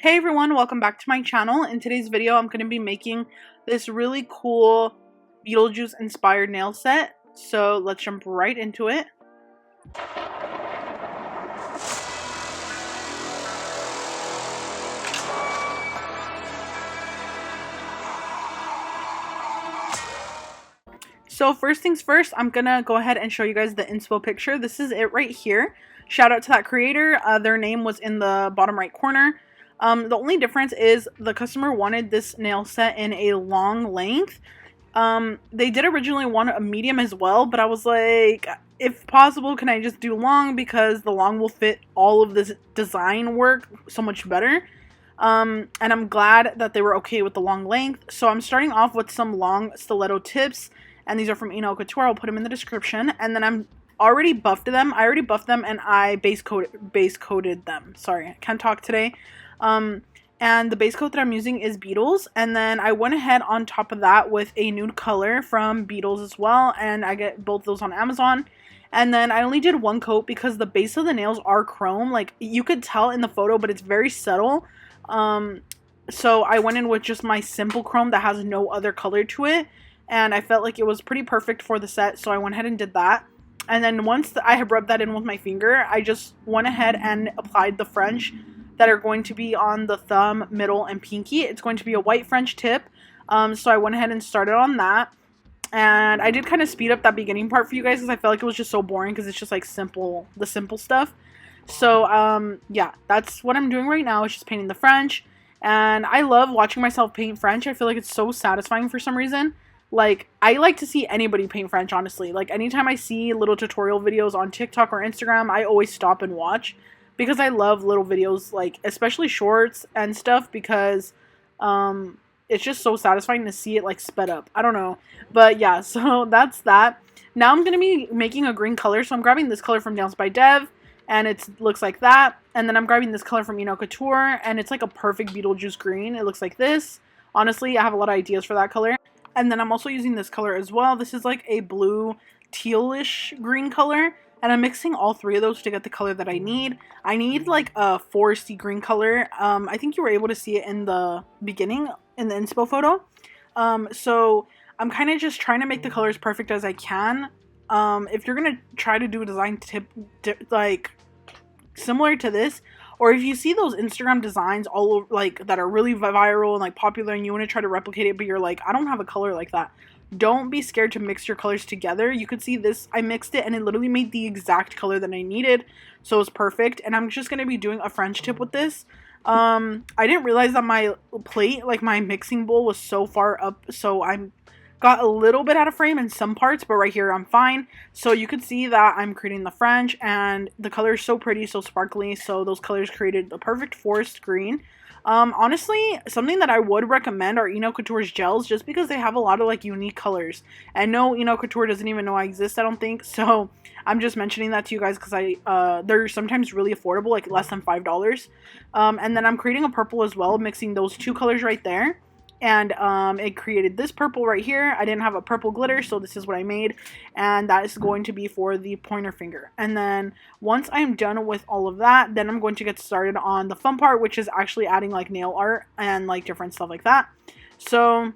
Hey everyone, welcome back to my channel. In today's video, I'm going to be making this really cool Beetlejuice inspired nail set. So let's jump right into it. So first things first, I'm going to go ahead and show you guys the inspo picture. This is it right here. Shout out to that creator. Their name was in the bottom right corner. The only difference is the customer wanted this nail set in a long length. They did originally want a medium as well, but I was like, if possible, can I just do long, because the long will fit all of this design work so much better. And I'm glad that they were okay with the long length. So I'm starting off with some long stiletto tips, and these are from enailcouture. I'll put them in the description. And then I already buffed them and I base coated them. Sorry, I can't talk today. And the base coat that I'm using is Beetles, and then I went ahead on top of that with a nude color from Beetles as well, and I get both those on Amazon. And then I only did one coat because the base of the nails are chrome, like you could tell in the photo, but it's very subtle. So I went in with just my simple chrome that has no other color to it, and I felt like it was pretty perfect for the set, so I went ahead and did that. And then once I had rubbed that in with my finger, I just went ahead and applied the French that are going to be on the thumb, middle, and pinky. It's going to be a white French tip. So I went ahead and started on that. And I did kind of speed up that beginning part for you guys because I felt like it was just so boring because it's just like the simple stuff. So yeah, that's what I'm doing right now. It's just painting the French. And I love watching myself paint French. I feel like it's so satisfying for some reason. Like, I like to see anybody paint French, honestly. Like, anytime I see little tutorial videos on TikTok or Instagram, I always stop and watch. Because I love little videos, like, especially shorts and stuff, because it's just so satisfying to see it, like, sped up. I don't know. But, yeah, so that's that. Now I'm going to be making a green color, so I'm grabbing this color from Nailzbydev, and it looks like that. And then I'm grabbing this color from enailcouture, and it's like a perfect Beetlejuice green. It looks like this. Honestly, I have a lot of ideas for that color. And then I'm also using this color as well. This is like a blue tealish green color. And I'm mixing all three of those to get the color that I need. I need like a foresty green color. I think you were able to see it in the beginning in the inspo photo. So I'm kind of just trying to make the colors perfect as I can. If you're going to try to do a design tip like similar to this, or if you see those Instagram designs all over, like that are really viral and like popular, and you want to try to replicate it, but you're like, I don't have a color like that. Don't be scared to mix your colors together. You could see this, I mixed it and it literally made the exact color that I needed. So it was perfect. And I'm just going to be doing a French tip with this. I didn't realize that my plate, like my mixing bowl, was so far up. So I got a little bit out of frame in some parts, but right here I'm fine. So you could see that I'm creating the French, and the color is so pretty, so sparkly. So those colors created the perfect forest green. Honestly, something that I would recommend are enailcouture's gels, just because they have a lot of like unique colors. And no, enailcouture doesn't even know I exist, I don't think. So I'm just mentioning that to you guys because they're sometimes really affordable, like less than $5. And then I'm creating a purple as well, mixing those two colors right there. And it created this purple right here. I didn't have a purple glitter, so this is what I made. And that is going to be for the pointer finger. And then once I'm done with all of that, then I'm going to get started on the fun part, which is actually adding like nail art and like different stuff like that. So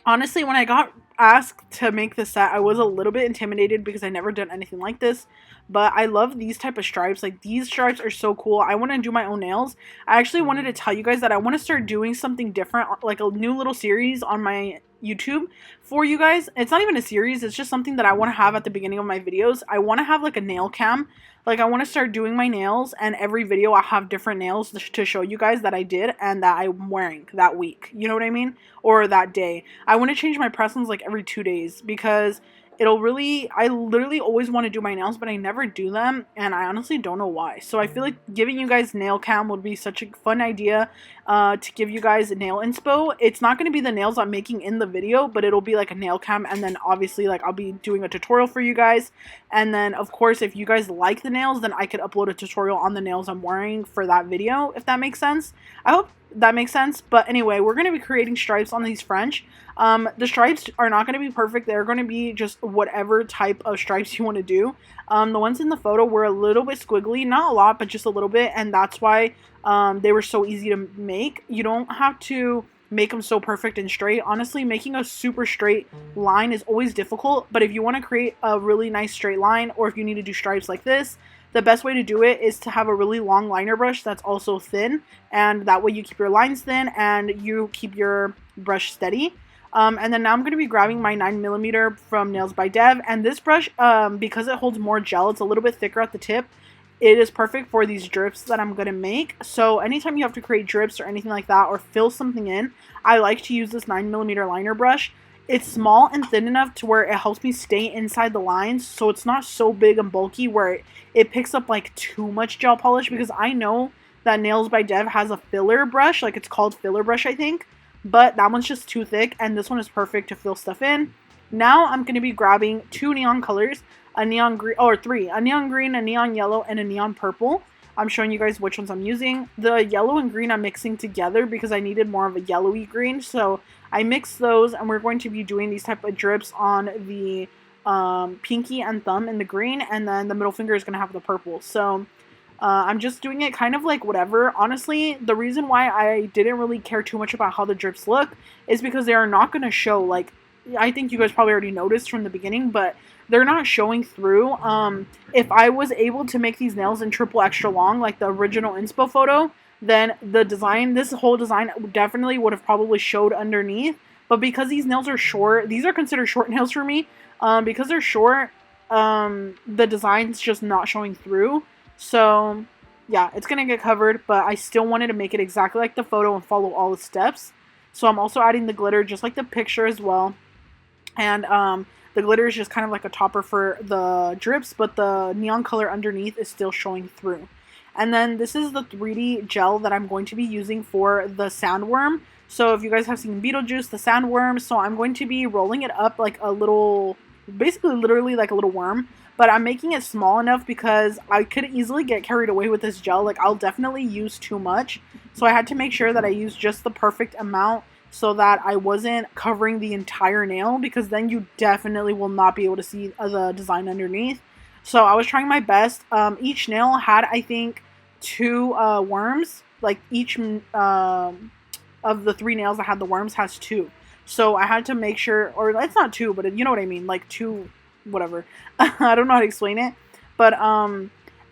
honestly, when I got asked to make this set, I was a little bit intimidated because I never done anything like this. But I love these type of stripes. Like, these stripes are so cool. I want to do my own nails. I actually wanted to tell you guys that I want to start doing something different, like a new little series on my YouTube for you guys. It's not even a series. It's just something that I want to have at the beginning of my videos. I want to have like a nail cam. Like, I want to start doing my nails, and every video I have different nails to show you guys that I did and that I'm wearing that week. You know what I mean? Or that day. I want to change my press-ons like every 2 days, because I literally always want to do my nails, but I never do them, and I honestly don't know why. So I feel like giving you guys nail cam would be such a fun idea to give you guys a nail inspo. It's not going to be the nails I'm making in the video, but it'll be like a nail cam, and then obviously like I'll be doing a tutorial for you guys. And then of course, if you guys like the nails, then I could upload a tutorial on the nails I'm wearing for that video, if that makes sense. I hope that makes sense. But anyway, we're going to be creating stripes on these French. The stripes are not going to be perfect. They're going to be just whatever type of stripes you want to do. The ones in the photo were a little bit squiggly, not a lot, but just a little bit, and that's why they were so easy to make. You don't have to make them so perfect and straight. Honestly, making a super straight line is always difficult, but if you want to create a really nice straight line, or if you need to do stripes like this, the best way to do it is to have a really long liner brush that's also thin, and that way you keep your lines thin and you keep your brush steady. And then now I'm going to be grabbing my 9mm from Nailzbydev, and this brush, because it holds more gel, it's a little bit thicker at the tip. It is perfect for these drips that I'm going to make. So anytime you have to create drips or anything like that, or fill something in, I like to use this 9mm liner brush. It's small and thin enough to where it helps me stay inside the lines, so it's not so big and bulky where it picks up like too much gel polish, because I know that Nailzbydev has a filler brush, like it's called filler brush I think, but that one's just too thick, and this one is perfect to fill stuff in. Now I'm going to be grabbing 2 neon colors, a neon green, or 3, a neon green, a neon yellow, and a neon purple. I'm showing you guys which ones I'm using. The yellow and green I'm mixing together because I needed more of a yellowy green, so I mixed those, and we're going to be doing these type of drips on the pinky and thumb in the green, and then the middle finger is going to have the purple. So I'm just doing it kind of like whatever. Honestly, the reason why I didn't really care too much about how the drips look is because they are not going to show, like, I think you guys probably already noticed from the beginning, but they're not showing through. If I was able to make these nails in triple extra long, like the original inspo photo, then the design, this whole design definitely would have probably showed underneath. But because these nails are short, these are considered short nails for me. Because they're short, the design's just not showing through. So yeah, it's gonna get covered, but I still wanted to make it exactly like the photo and follow all the steps. So I'm also adding the glitter just like the picture as well. And the glitter is just kind of like a topper for the drips, but the neon color underneath is still showing through. And then this is the 3D gel that I'm going to be using for the Sandworm. So if you guys have seen Beetlejuice, the Sandworm, so I'm going to be rolling it up like a little, basically literally like a little worm. But I'm making it small enough because I could easily get carried away with this gel. Like, I'll definitely use too much. So I had to make sure that I used just the perfect amount so that I wasn't covering the entire nail, because then you definitely will not be able to see the design underneath. So I was trying my best. Each nail had, I think, 2 worms. Like, each of the 3 nails that had the worms has 2. So I had to make sure, or it's not 2, but you know what I mean, like 2, whatever. I don't know how to explain it. But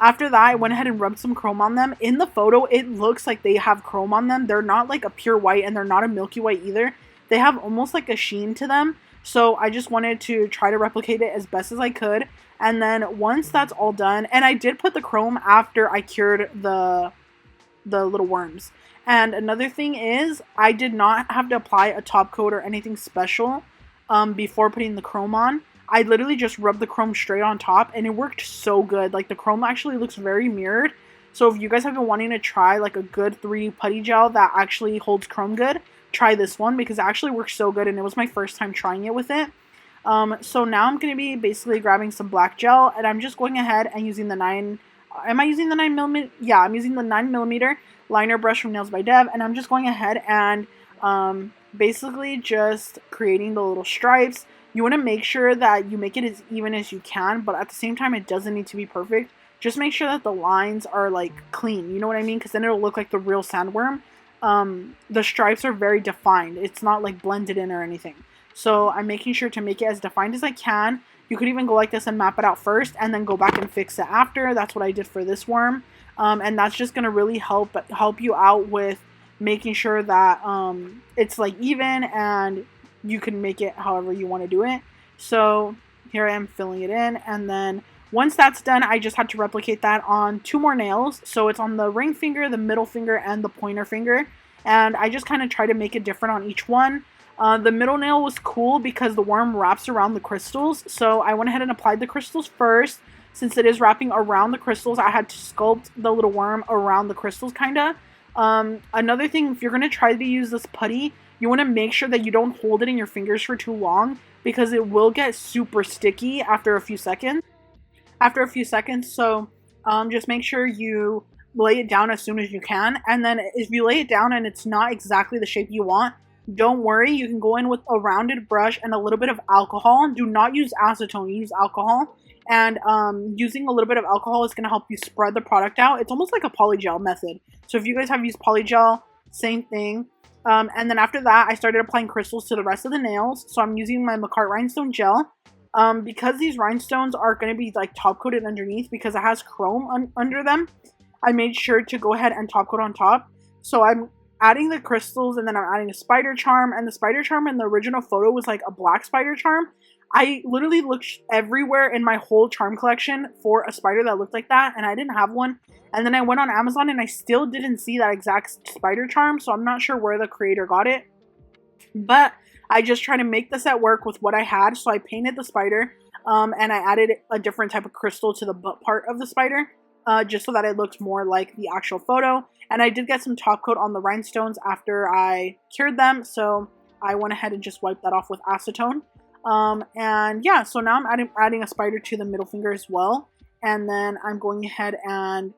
after that, I went ahead and rubbed some chrome on them. In the photo, it looks like they have chrome on them. They're not like a pure white, and they're not a milky white either. They have almost like a sheen to them. So I just wanted to try to replicate it as best as I could. And then once that's all done, and I did put the chrome after I cured the little worms. And another thing is, I did not have to apply a top coat or anything special before putting the chrome on. I literally just rubbed the chrome straight on top, and it worked so good. Like, the chrome actually looks very mirrored. So if you guys have been wanting to try like a good 3D putty gel that actually holds chrome good, try this one, because it actually works so good, and it was my first time trying it with it. So now I'm going to be basically grabbing some black gel, and I'm just going ahead and using the 9mm? Yeah, I'm using the 9mm liner brush from Nailzbydev, and I'm just going ahead and basically just creating the little stripes. You want to make sure that you make it as even as you can, but at the same time, it doesn't need to be perfect. Just make sure that the lines are like clean, you know what I mean? Because then it'll look like the real Sandworm. The stripes are very defined. It's not like blended in or anything. So I'm making sure to make it as defined as I can. You could even go like this and map it out first, and then go back and fix it after. That's what I did for this worm. And that's just going to really help you out with making sure that it's like even, and you can make it however you want to do it. So here I am filling it in, and then once that's done, I just had to replicate that on 2 more nails. So it's on the ring finger, the middle finger, and the pointer finger. And I just kind of try to make it different on each one. The middle nail was cool because the worm wraps around the crystals. So I went ahead and applied the crystals first. Since it is wrapping around the crystals, I had to sculpt the little worm around the crystals, kind of. Another thing, if you're going to try to use this putty, you want to make sure that you don't hold it in your fingers for too long, because it will get super sticky after a few seconds. So just make sure you lay it down as soon as you can. And then if you lay it down and it's not exactly the shape you want, don't worry, you can go in with a rounded brush and a little bit of alcohol. Do not use acetone, use alcohol. And using a little bit of alcohol is going to help you spread the product out. It's almost like a polygel method. So if you guys have used polygel, same thing. And then after that, I started applying crystals to the rest of the nails. So I'm using my Macart Rhinestone Gel. Because these rhinestones are going to be like top coated underneath because it has chrome under them, I made sure to go ahead and top coat on top. So I'm adding the crystals and then I'm adding a spider charm. And the spider charm in the original photo was like a black spider charm. I literally looked everywhere in my whole charm collection for a spider that looked like that, and I didn't have one. And then I went on Amazon and I still didn't see that exact spider charm, so I'm not sure where the creator got it. But I just tried to make the set work with what I had, so I painted the spider, and I added a different type of crystal to the butt part of the spider, just so that it looked more like the actual photo. And I did get some top coat on the rhinestones after I cured them, so I went ahead and just wiped that off with acetone. And yeah, so now I'm adding a spider to the middle finger as well. And then I'm going ahead and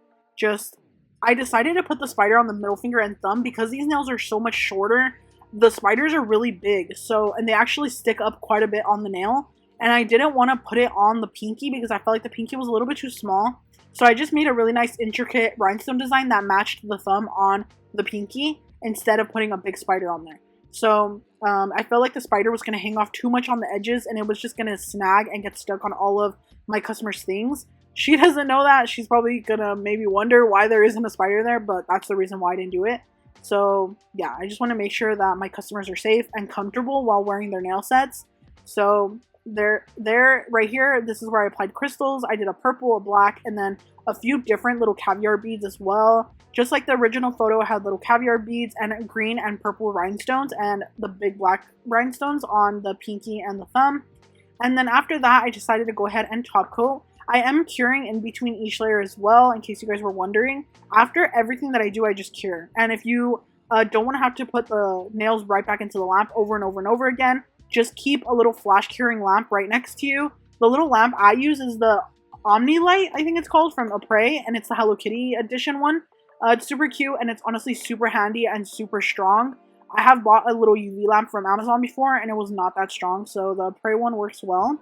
I decided to put the spider on the middle finger and thumb because these nails are so much shorter. The spiders are really big, and they actually stick up quite a bit on the nail. And I didn't want to put it on the pinky because I felt like the pinky was a little bit too small. So I just made a really nice intricate rhinestone design that matched the thumb on the pinky instead of putting a big spider on there. So I felt like the spider was going to hang off too much on the edges and it was just going to snag and get stuck on all of my customers' things. She doesn't know that. She's probably going to maybe wonder why there isn't a spider there, but that's the reason why I didn't do it. So yeah, I just want to make sure that my customers are safe and comfortable while wearing their nail sets. So they're right here. This is where I applied crystals. I did a purple, a black, and then a few different little caviar beads as well. Just like the original photo, I had little caviar beads and green and purple rhinestones and the big black rhinestones on the pinky and the thumb. And then after that, I decided to go ahead and top coat. I am curing in between each layer as well, in case you guys were wondering. After everything that I do, I just cure. And if you don't want to have to put the nails right back into the lamp over and over and over again, just keep a little flash curing lamp right next to you. The little lamp I use is the Omnilight, I think it's called, from Opaque, and it's the Hello Kitty edition one. It's super cute and it's honestly super handy and super strong. I have bought a little UV lamp from Amazon before and it was not that strong, so the Opaque one works well.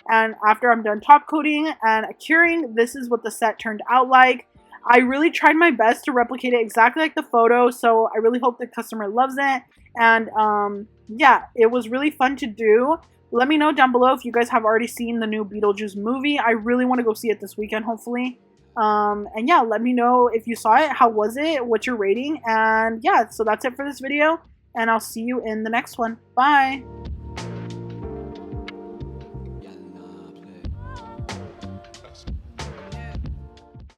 And after I'm done top coating and curing, this is what the set turned out like. I really tried my best to replicate it exactly like the photo, so I really hope the customer loves it. And yeah, it was really fun to do. Let me know down below if you guys have already seen the new Beetlejuice movie. I really want to go see it this weekend, hopefully. And yeah, let me know if you saw it. How was it? What's your rating? And yeah, so that's it for this video. And I'll see you in the next one. Bye!